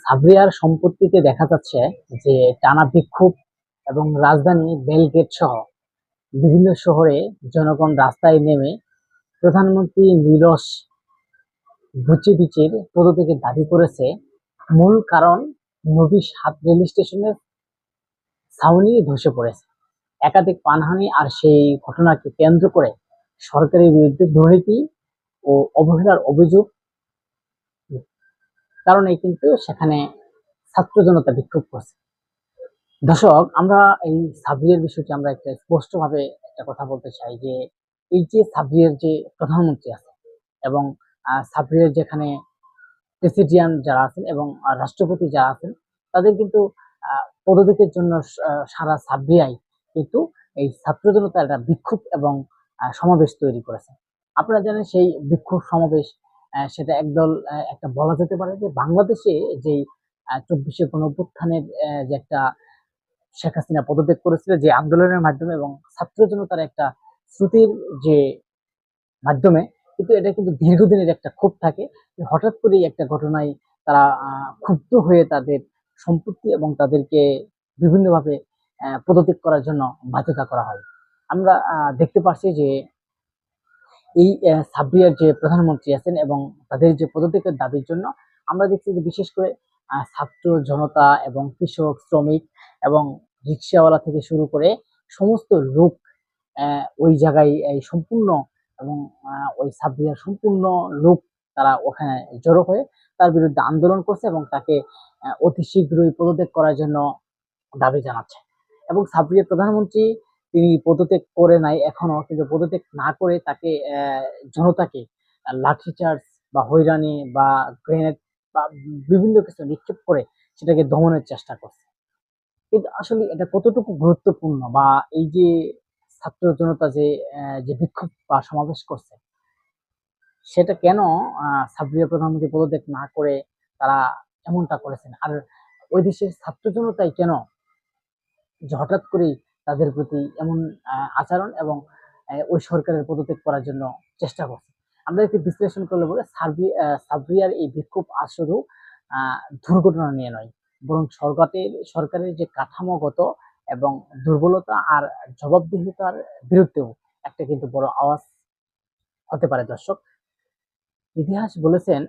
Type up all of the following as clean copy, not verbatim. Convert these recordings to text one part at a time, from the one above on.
সাবরিয়ার সম্পত্তিতে দেখা যাচ্ছে যে টানা বিক্ষোভ এবং রাজধানী বেলগ্রেড সহ বিভিন্ন শহরে জনগণ রাস্তায় নেমে প্রধানমন্ত্রী মিলোস ভুচিভিচের পদত্যাগের দাবি করেছে। মূল কারণ, নবী সাদ রেল স্টেশনের ছাউনি ধসে পড়েছে। একাধিক প্রাণহানি আর সেই ঘটনাকে কেন্দ্র করে সরকারের বিরুদ্ধে দুর্নীতি ও অবহেলার অভিযোগ কারণে কিন্তু সেখানে ছাত্র জনতা বিক্ষোভ করছে। দর্শক, আমরা এই সাবরিয়ার বিষয়টি আমরা একটা স্পষ্টভাবে একটা কথা বলতে চাই যে এই যে সাবরিয়ার যে প্রধানমন্ত্রী আছে এবং সাবরিয়ার যেখানে প্রেসিডিয়াম যারা আছেন এবং রাষ্ট্রপতি যারা আছেন, তাদের কিন্তু পদত্যাগের জন্য সারা সাবরিয়ায় কিন্তু এই ছাত্র জনতা একটা বিক্ষোভ এবং সমাবেশ তৈরি করেছে। আপনারা জানেন সেই বিক্ষোভ সমাবেশ সেটা একদল একটা বলা যেতে পারে যে বাংলাদেশে যে 24শে গণঅভ্যুত্থানের যে একটা শেখ হাসিনা পদত্যাগ করেছিল যে আন্দোলনের মাধ্যমে এবং ছাত্র জনতার একটা শ্রুতির যে মাধ্যমে, কিন্তু এটা কিন্তু দীর্ঘদিনের একটা ক্ষোভ থাকে। হঠাৎ করেই একটা ঘটনায় তারা ক্ষুব্ধ হয়ে তাদের সম্পত্তি এবং তাদেরকে বিভিন্নভাবে পদত্যাগ করার জন্য বাধ্যতা করা হয়। আমরা দেখতে পাচ্ছি যে এই সাবরিয়ার যে প্রধানমন্ত্রী আছেন এবং তাদের যে পদত্যাগের দাবির জন্য আমরা দেখছি যে বিশেষ করে ছাত্র জনতা এবং কৃষক, শ্রমিক এবং রিক্সাওয়ালা থেকে শুরু করে সমস্ত লোক ওই জায়গায় এই সম্পূর্ণ এবং ওই সাবরিয়ার সম্পূর্ণ লোক তারা ওখানে জড়ো হয়ে তার বিরুদ্ধে আন্দোলন করছে এবং তাকে অতি শীঘ্রই পদত্যাগ করার জন্য দাবি জানাচ্ছে। এবং সাবরিয়ার প্রধানমন্ত্রী তিনি পদত্যাগ করে নাই এখনো, কিন্তু পদত্যাগ না করে তাকে জনতাকে লাঠিচার্জ বা হয়রানি বা গ্রেনেড বা বিভিন্ন কিছু নিক্ষেপ করে সেটাকে দমনের চেষ্টা করছে। কিন্তু আসলে এটা কতটুকু গুরুত্বপূর্ণ, বা এই যে ছাত্র জনতা যে বিক্ষোভ বা সমাবেশ করছে সেটা কেন সাবরিয়া প্রধানমন্ত্রী পদত্যাগ না করে তারা এমনটা করেছেন, আর ওই দেশের ছাত্র জনতাই কেন যে হঠাৎ করেই তাদের প্রতি এমন আচরণ এবং ওই সরকারের পদত্যাগ করার জন্য চেষ্টা করছে। আমরা একটু বিশ্লেষণ করলে বলে সাবরিয়ার এই বিক্ষোভ আর শুধু দুর্ঘটনা নিয়ে নয়, বরং সরকারের যে কাঠামোগত এবং দুর্বলতা আর জবাবদিহিতার বিরুদ্ধেও একটা কিন্তু বড় আওয়াজ হতে পারে। দর্শক, ইতিহাস বলেছেন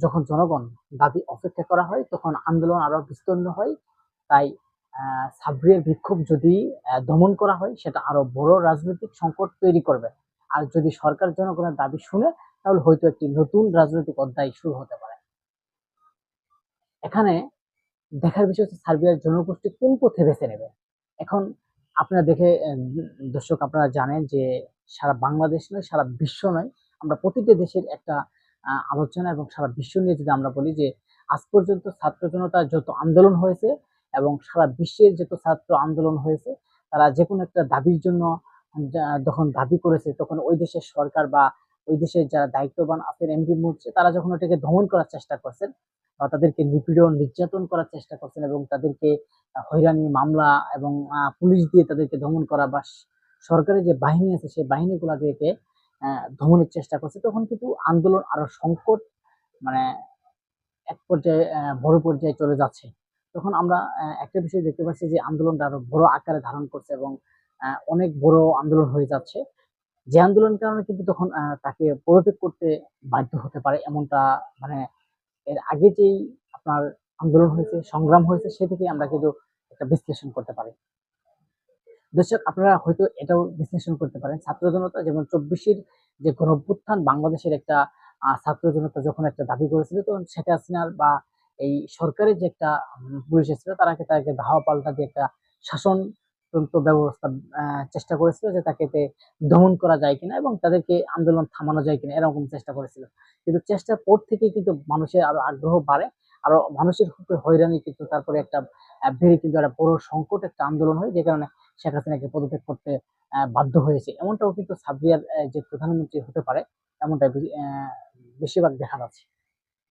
যখন জনগণ দাবি অপেক্ষা করা হয় তখন আন্দোলন আরো বিস্তীর্ণ হয়। তাই সাবরিয়ার বিক্ষোভ যদি দমন করা হয় সেটা আরো বড় রাজনৈতিক সংকট তৈরি করবে। আর যদি সরকার জনগণের দাবি শুনে তাহলে হয়তো একটি নতুন রাজনৈতিক অধ্যায় শুরু হতে পারে। এখানে দেখার বিষয় হচ্ছে সার্বিয়ার জনগোষ্ঠী কোন পথে বেছে নেবে। এখন আপনারা দেখে দর্শক, আপনারা জানেন যে সারা বাংলাদেশ নয়, সারা বিশ্ব নয়, আমরা প্রতিটি দেশের একটা আলোচনা এবং সারা বিশ্ব নিয়ে যদি আমরা বলি যে আজ পর্যন্ত ছাত্র জনতার যত আন্দোলন হয়েছে এবং সারা বিশ্বের যত ছাত্র আন্দোলন হয়েছে, তারা যে কোনো একটা দাবির জন্য যখন দাবি করেছে তখন ওই দেশের সরকার বা ওই দেশের যারা দায়িত্ববান আছেন এমপি মন্ত্রী, তারা যখন ওটাকে দমন করার চেষ্টা করছেন বা তাদেরকে নিপীড়ন নির্যাতন করার চেষ্টা করছেন এবং তাদেরকে হয়রানি মামলা এবং পুলিশ দিয়ে তাদেরকে দমন করা বা সরকারের যে বাহিনী আছে সেই বাহিনীগুলোকে দমনের চেষ্টা করছে, তখন কিন্তু আন্দোলন আরো সংকট মানে এক পর্যায়ে বড় পর্যায়ে চলে যাচ্ছে। তখন আমরা একটা বিষয় দেখতে পাচ্ছি যে আন্দোলনটা আরো বড় আকারে ধারণ করছে এবং অনেক বড় আন্দোলন হয়ে যাচ্ছে। যে আন্দোলনের কারণে কিন্তু তখন তাকে পদত্যাগ করতে বাধ্য হতে পারে, এমনটা মানে এর আগে যেই আপনার আন্দোলন হয়েছে, সংগ্রাম হয়েছে, সে থেকে আমরা কিন্তু একটা বিশ্লেষণ করতে পারি। দর্শক, আপনারা হয়তো এটাও বিশ্লেষণ করতে পারেন, ছাত্র জনতা যেমন 24-এর যে গণঅভ্যুত্থান বাংলাদেশের একটা ছাত্র জনতা যখন একটা দাবি করেছিল, তখন শেখ হাসিনার বা এই সরকারের যে একটা পুলিশ ছিল তাকে ধাওয়া পাল্টা দিয়ে একটা শাসনতন্ত্র ব্যবস্থা চেষ্টা করেছিল যে তাকে দমন করা যায় কিনা এবং তাদেরকে আন্দোলন থামানো যায় কিনা, এরকম চেষ্টা করেছিল। কিন্তু চেষ্টার পর থেকে কিন্তু মানুষের আরো আগ্রহ বাড়ে, আরো মানুষের হয়রানি কিন্তু তারপরে একটা বেড়ে কিন্তু একটা বড় সংকট একটা আন্দোলন হয়, যে কারণে শেখ হাসিনাকে পদত্যাগ করতে বাধ্য হয়েছে। এমনটাও কিন্তু সাবরিয়ার যে প্রধানমন্ত্রী হতে পারে এমনটা বেশিরভাগ দেখা যাচ্ছে।